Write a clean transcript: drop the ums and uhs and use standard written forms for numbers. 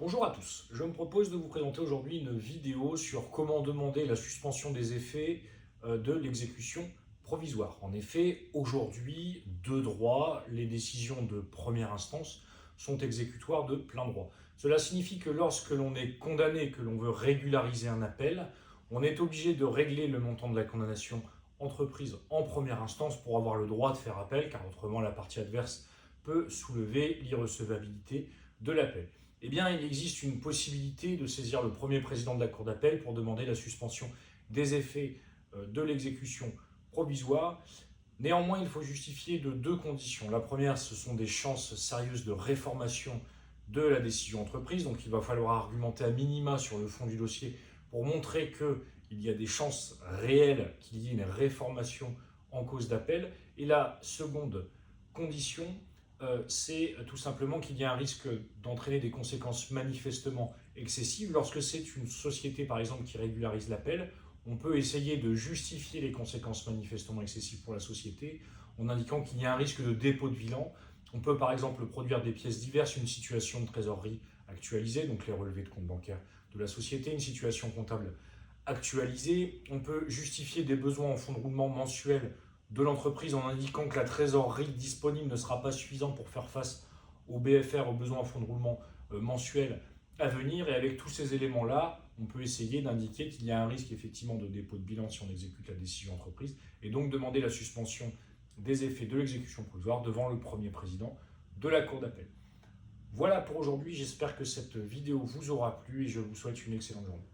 Bonjour à tous, je me propose de vous présenter aujourd'hui une vidéo sur comment demander la suspension des effets de l'exécution provisoire. En effet, aujourd'hui, de droit, les décisions de première instance sont exécutoires de plein droit. Cela signifie que lorsque l'on est condamné, que l'on veut régulariser un appel, on est obligé de régler le montant de la condamnation entreprise en première instance pour avoir le droit de faire appel, car autrement la partie adverse peut soulever l'irrecevabilité de l'appel. Eh bien, il existe une possibilité de saisir le premier président de la Cour d'appel pour demander la suspension des effets de l'exécution provisoire. Néanmoins, il faut justifier de deux conditions. La première, ce sont des chances sérieuses de réformation de la décision entreprise. Donc, il va falloir argumenter à minima sur le fond du dossier pour montrer qu'il y a des chances réelles qu'il y ait une réformation en cause d'appel. Et la seconde condition, c'est tout simplement qu'il y a un risque d'entraîner des conséquences manifestement excessives. Lorsque c'est une société, par exemple, qui régularise l'appel, on peut essayer de justifier les conséquences manifestement excessives pour la société en indiquant qu'il y a un risque de dépôt de bilan. On peut par exemple produire des pièces diverses, une situation de trésorerie actualisée, donc les relevés de compte bancaire de la société, une situation comptable actualisée. On peut justifier des besoins en fonds de roulement mensuels de l'entreprise en indiquant que la trésorerie disponible ne sera pas suffisante pour faire face au BFR, aux besoins en fonds de roulement mensuels à venir. Et avec tous ces éléments-là, on peut essayer d'indiquer qu'il y a un risque effectivement de dépôt de bilan si on exécute la décision entreprise et donc demander la suspension des effets de l'exécution provisoire devant le premier président de la Cour d'appel. Voilà pour aujourd'hui, j'espère que cette vidéo vous aura plu et je vous souhaite une excellente journée.